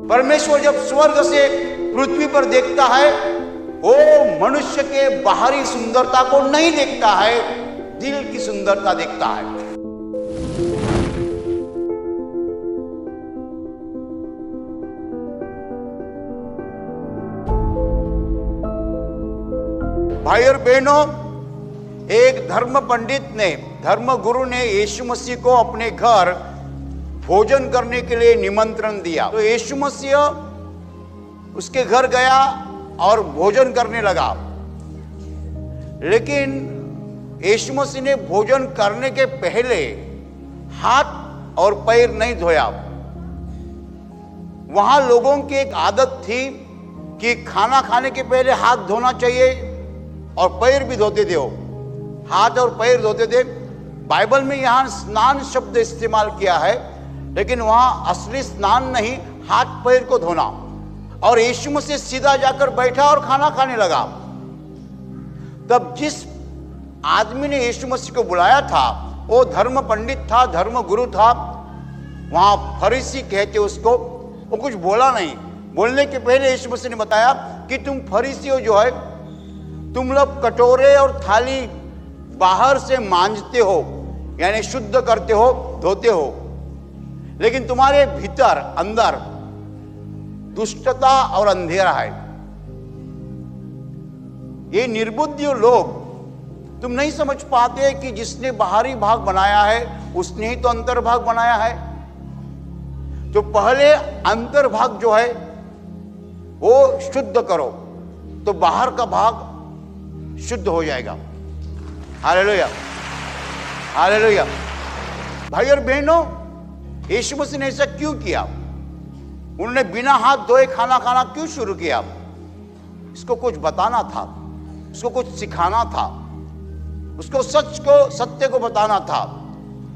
परमेश्वर जब स्वर्ग से पृथ्वी पर देखता है, वो मनुष्य के बाहरी सुंदरता को नहीं देखता है, दिल की सुंदरता देखता है। भाई और बहनों, एक धर्म पंडित ने, धर्म गुरु ने यीशु मसीह को अपने घर भोजन करने के लिए निमंत्रण दिया। तो यीशु मसीह उसके घर गया और भोजन करने लगा। लेकिन यीशु मसीह ने भोजन करने के पहले हाथ और पैर नहीं धोया। वहां लोगों की एक आदत थी कि खाना खाने के पहले हाथ धोना चाहिए और पैर भी धोते थे। हाथ और पैर धोते थे। बाइबल में यहां स्नान शब्द इस्तेमाल किया है, लेकिन वहां असली स्नान नहीं, हाथ पैर को धोना। और यीशु मसीह सीधा जाकर बैठा और खाना खाने लगा। तब जिस आदमी ने यीशु मसीह को बुलाया था, वो धर्म पंडित था, धर्म गुरु था, वहां फरीसी कहते उसको। वो कुछ बोला नहीं। बोलने के पहले यीशु मसीह ने बताया कि तुम फरीसियों जो है, तुम लोग कटोरे और थाली बाहर से मांजते हो, यानी शुद्ध करते हो, धोते हो, लेकिन तुम्हारे भीतर अंदर दुष्टता और अंधेरा है। ये निर्बुद्धि लोग, तुम नहीं समझ पाते कि जिसने बाहरी भाग बनाया है उसने ही तो अंतर्भाग बनाया है। तो पहले अंतर्भाग जो है वो शुद्ध करो, तो बाहर का भाग शुद्ध हो जाएगा। Hallelujah, hallelujah. भाई और बहनों, यीशु मसीह ने ऐसा क्यों किया? उन्होंने बिना हाथ धोए खाना खाना क्यों शुरू किया? इसको कुछ बताना था, उसको कुछ सिखाना था, उसको सत्य को बताना था।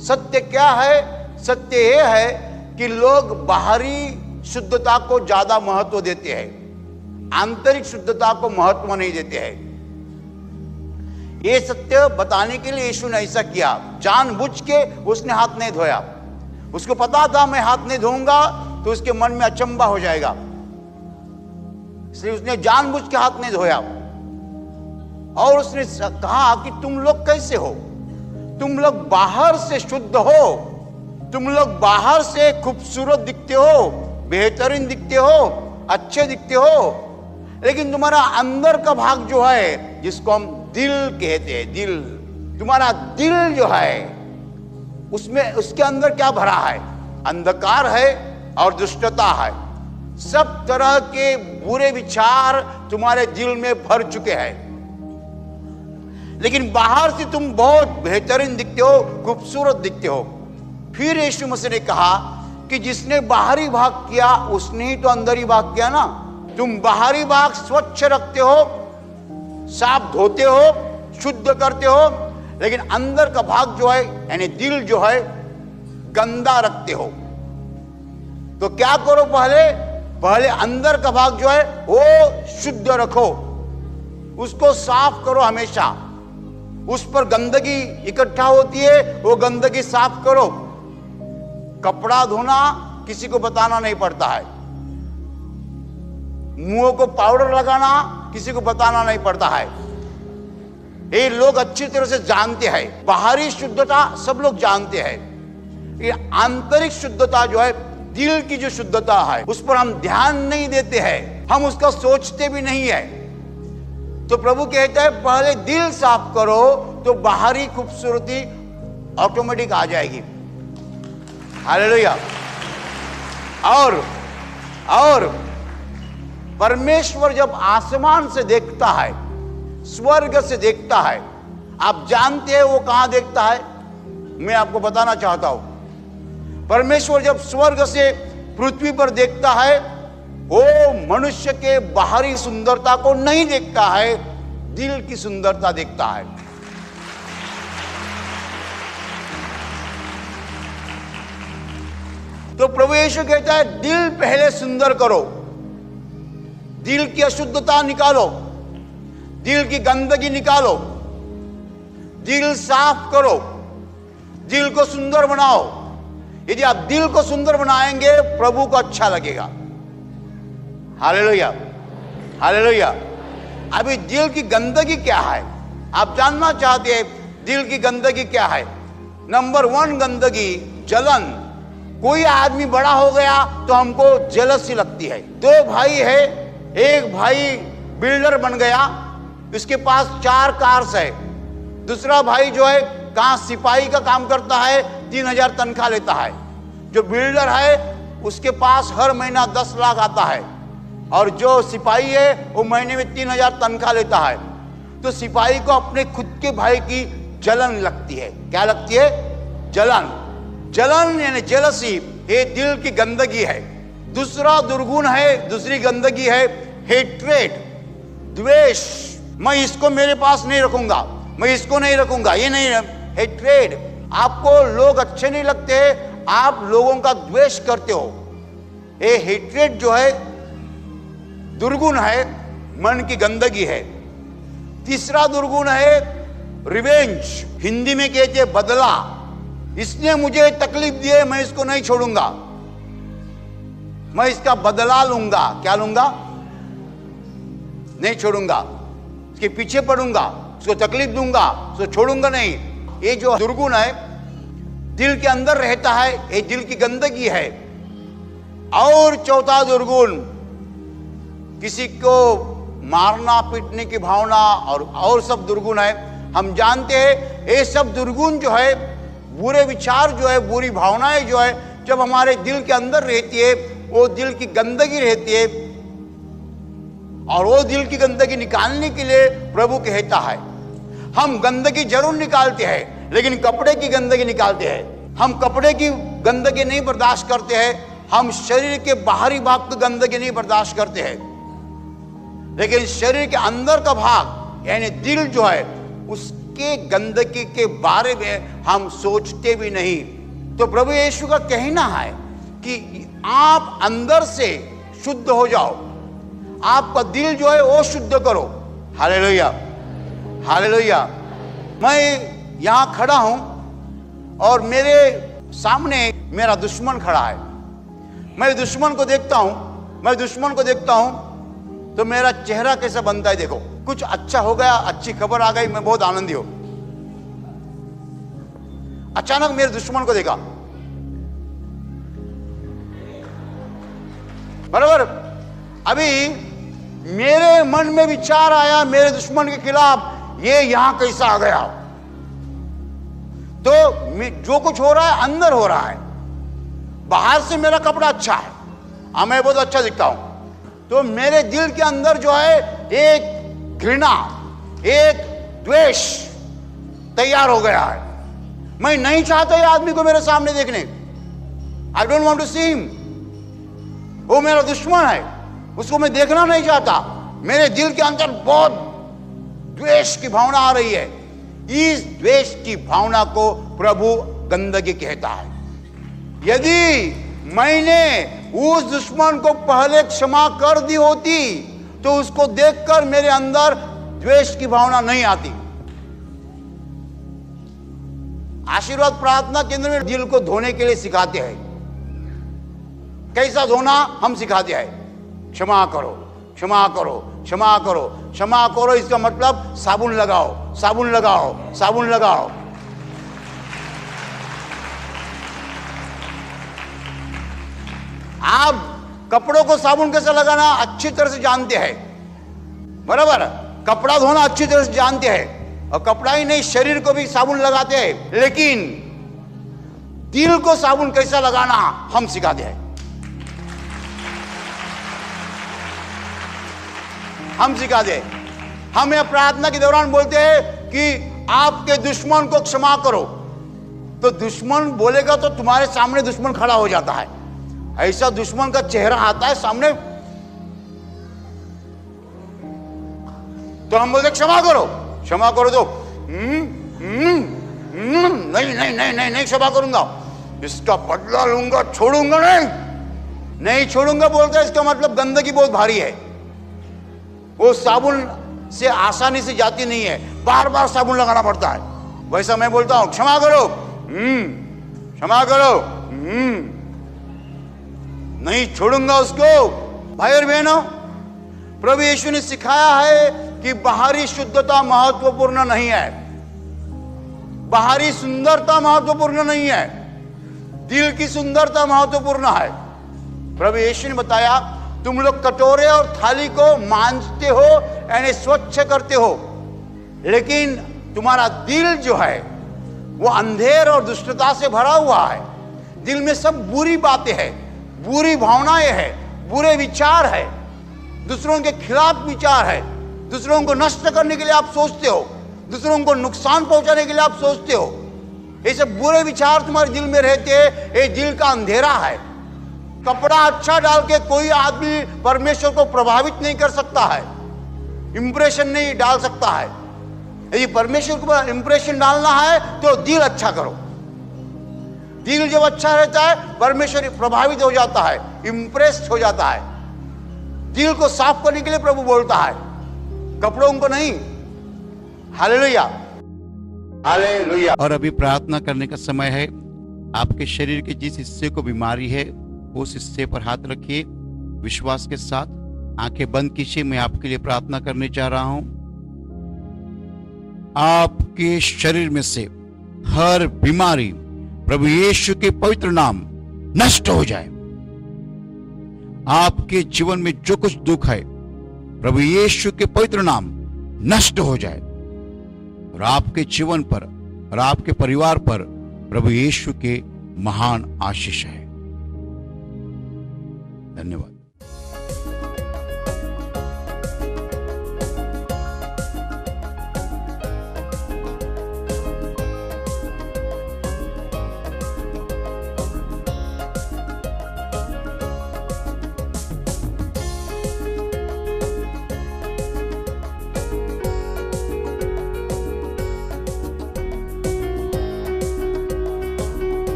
सत्य क्या है? सत्य यह है कि लोग बाहरी शुद्धता को ज्यादा महत्व देते हैं, आंतरिक शुद्धता को महत्व नहीं देते हैं। ये सत्य बताने के लिए यीशु ने ऐसा किया। जानबूझ के उसने हाथ नहीं धोया। उसको पता था मैं हाथ नहीं धोऊंगा तो उसके मन में अचंभा हो जाएगा, इसलिए उसने जानबूझ के हाथ नहीं धोया। और उसने कहा कि तुम लोग कैसे हो? तुम लोग बाहर से शुद्ध हो, तुम लोग बाहर से खूबसूरत दिखते हो, बेहतरीन दिखते हो, अच्छे दिखते हो, लेकिन तुम्हारा अंदर का भाग जो है, जिसको हम दिल कहते हैं, दिल, तुम्हारा दिल जो है, उसमें, उसके अंदर क्या भरा है? अंधकार है और दुष्टता है। सब तरह के बुरे विचार तुम्हारे दिल में भर चुके हैं। लेकिन बाहर से तुम बहुत बेहतरीन दिखते हो, खूबसूरत दिखते हो। फिर यीशु मसीह ने कहा कि जिसने बाहरी भाग किया उसने ही तो अंदर ही भाग किया ना। तुम बाहरी भाग स्वच्छ रखते हो, साफ धोते हो, शुद्ध करते हो, लेकिन अंदर का भाग जो है, यानी दिल जो है, गंदा रखते हो। तो क्या करो? पहले अंदर का भाग जो है वो शुद्ध रखो, उसको साफ करो हमेशा। उस पर गंदगी इकट्ठा होती है, वो गंदगी साफ करो। कपड़ा धोना किसी को बताना नहीं पड़ता है, मुंह को पाउडर लगाना किसी को बताना नहीं पड़ता है। ये लोग अच्छी तरह से जानते हैं। बाहरी शुद्धता सब लोग जानते हैं, ये आंतरिक शुद्धता जो है, दिल की जो शुद्धता है, उस पर हम ध्यान नहीं देते हैं, हम उसका सोचते भी नहीं है। तो प्रभु कहता है पहले दिल साफ करो तो बाहरी खूबसूरती ऑटोमेटिक आ जाएगी। हालेलुया। और परमेश्वर जब आसमान से देखता है, स्वर्ग से देखता है, आप जानते हैं वो कहां देखता है? मैं आपको बताना चाहता हूं। परमेश्वर जब स्वर्ग से पृथ्वी पर देखता है, वो मनुष्य के बाहरी सुंदरता को नहीं देखता है, दिल की सुंदरता देखता है। तो प्रभु यीशु कहता है दिल पहले सुंदर करो, दिल की अशुद्धता निकालो, दिल की गंदगी निकालो, दिल साफ करो, दिल को सुंदर बनाओ। यदि आप दिल को सुंदर बनाएंगे, प्रभु को अच्छा लगेगा। Hallelujah, hallelujah. अभी दिल की गंदगी क्या है? आप जानना चाहते हैं दिल की गंदगी क्या है? नंबर 1 गंदगी जलन। कोई आदमी बड़ा हो गया तो हमको जेलसी लगती है। 2 भाई है, एक भाई बिल्डर बन गया, उसके पास 4 कार्स है। दूसरा भाई जो है कहाँ सिपाही का काम करता है, 3000 तनख्वाह लेता है। जो बिल्डर है उसके पास हर महीना 10 लाख आता है, और जो सिपाही है वो महीने में 3000 तनख्वाह लेता है। तो सिपाही को अपने खुद के भाई की जलन लगती है। क्या लगती है? जलन। जलन यानी जेलसी, ये दिल की गंदगी है। दूसरा दुर्गुण है, दूसरी गंदगी है हेट्रेड, द्वेष। मैं इसको मेरे पास नहीं रखूंगा, मैं इसको नहीं रखूंगा, ये नहीं। हेट्रेड, आपको लोग अच्छे नहीं लगते, आप लोगों का द्वेष करते हो। ये हेट्रेड जो है दुर्गुण है, मन की गंदगी है। तीसरा दुर्गुण है रिवेंज, हिंदी में कहते हैं बदला। इसने मुझे तकलीफ दी है, मैं इसको नहीं छोड़ूंगा, मैं इसका बदला लूंगा। क्या लूंगा? नहीं छोड़ूंगा, इसके पीछे पड़ूंगा, उसको तकलीफ दूंगा, उसको छोड़ूंगा नहीं। ये जो दुर्गुण है दिल के अंदर रहता है, ये दिल की गंदगी है। और चौथा दुर्गुण, किसी को मारना पीटने की भावना और सब दुर्गुण है। हम जानते हैं ये सब दुर्गुण जो है, बुरे विचार जो है, बुरी भावनाएं जो है, जब हमारे दिल के अंदर रहती है, वो दिल की गंदगी रहती है। और वो दिल की गंदगी निकालने के लिए प्रभु कहता है, हम गंदगी जरूर निकालते हैं लेकिन कपड़े की गंदगी निकालते हैं। हम कपड़े की गंदगी नहीं बर्दाश्त करते हैं, हम शरीर के बाहरी भाग की गंदगी नहीं बर्दाश्त करते हैं, लेकिन शरीर के अंदर का भाग यानी दिल जो है, उसके गंदगी के बारे में हम सोचते भी नहीं। तो प्रभु यीशु का कहना है कि आप अंदर से शुद्ध हो जाओ, आपका दिल जो है वो शुद्ध करो। Hallelujah, hallelujah. मैं यहां खड़ा हूं और मेरे सामने मेरा दुश्मन खड़ा है। मैं दुश्मन को देखता हूं, तो मेरा चेहरा कैसा बनता है? देखो, कुछ अच्छा हो गया, अच्छी खबर आ गई, मैं बहुत आनंदी हूं। अचानक मेरे दुश्मन को देखा, बराबर। अभी मेरे मन में विचार आया मेरे दुश्मन के खिलाफ, ये यहां कैसा आ गया? तो जो कुछ हो रहा है अंदर हो रहा है। बाहर से मेरा कपड़ा अच्छा है, मैं बहुत अच्छा दिखता हूं, तो मेरे दिल के अंदर जो है एक घृणा, एक द्वेष तैयार हो गया है। मैं नहीं चाहता ये आदमी को मेरे सामने देखने। I don't want to see him. वो मेरा दुश्मन है, उसको मैं देखना नहीं चाहता। मेरे दिल के अंदर बहुत द्वेष की भावना आ रही है। इस द्वेष की भावना को प्रभु गंदगी कहता है। यदि मैंने उस दुश्मन को पहले क्षमा कर दी होती तो उसको देखकर मेरे अंदर द्वेष की भावना नहीं आती। आशीर्वाद प्रार्थना केंद्र में दिल को धोने के लिए सिखाते हैं। कैसा धोना हम सिखाते हैं। क्षमा करो, क्षमा करो, क्षमा करो, क्षमा करो। इसका मतलब साबुन लगाओ, साबुन लगाओ, साबुन लगाओ। आप कपड़ों को साबुन कैसे लगाना अच्छी तरह से जानते हैं, बराबर। कपड़ा धोना अच्छी तरह से जानते हैं, और कपड़ा ही नहीं शरीर को भी साबुन लगाते हैं, लेकिन दिल को साबुन कैसा लगाना हम सिखाते हैं। हम सिखाते हैं। हम यह प्रार्थना के दौरान बोलते हैं कि आपके दुश्मन को क्षमा करो। तो दुश्मन बोलेगा तो तुम्हारे सामने दुश्मन खड़ा हो जाता है। ऐसा दुश्मन का चेहरा आता है सामने, तो हम बोलते क्षमा करो, क्षमा करो। तो नहीं नहीं नहीं नहीं नहीं क्षमा करूंगा, इसका बदला लूंगा, छोड़ूंगा नहीं, नहीं छोड़ूंगा बोलते हैं। इसका मतलब गंदगी बहुत भारी है, वो साबुन से आसानी से जाती नहीं है, बार बार साबुन लगाना पड़ता है। वैसा मैं बोलता हूं क्षमा करो, क्षमा करो, नहीं छोड़ूंगा उसको। भाई और बहनों, प्रभु यीशु ने सिखाया है कि बाहरी शुद्धता महत्वपूर्ण नहीं है, बाहरी सुंदरता महत्वपूर्ण नहीं है, दिल की सुंदरता महत्वपूर्ण है। प्रभु यीशु ने बताया, तुम लोग कटोरे और थाली को मांजते हो यानी स्वच्छ करते हो, लेकिन तुम्हारा दिल जो है वो अंधेर और दुष्टता से भरा हुआ है। दिल में सब बुरी बातें हैं, बुरी भावनाएं हैं, बुरे विचार है, दूसरों के खिलाफ विचार है, दूसरों को नष्ट करने के लिए आप सोचते हो, दूसरों को नुकसान पहुंचाने के लिए आप सोचते हो। ये सब बुरे विचार तुम्हारे दिल में रहते हैं, ये दिल का अंधेरा है। कपड़ा अच्छा डाल के कोई आदमी परमेश्वर को प्रभावित नहीं कर सकता है, इंप्रेशन नहीं डाल सकता है। यदि परमेश्वर को इंप्रेशन डालना है तो दिल अच्छा करो। दिल जब अच्छा रहता है परमेश्वर प्रभावित हो जाता है, इंप्रेस्ड हो जाता है। दिल को साफ करने के लिए प्रभु बोलता है, कपड़ों को नहीं। Hallelujah, hallelujah. और अभी प्रार्थना करने का समय है। आपके शरीर के जिस हिस्से को बीमारी है उस हिस्से पर हाथ रखिए विश्वास के साथ। आंखें बंद कीजिए, मैं आपके लिए प्रार्थना करने जा रहा हूं। आपके शरीर में से हर बीमारी प्रभु यीशु के पवित्र नाम नष्ट हो जाए। आपके जीवन में जो कुछ दुख है प्रभु यीशु के पवित्र नाम नष्ट हो जाए, और आपके जीवन पर और आपके परिवार पर प्रभु यीशु के महान आशीष है। धन्यवाद।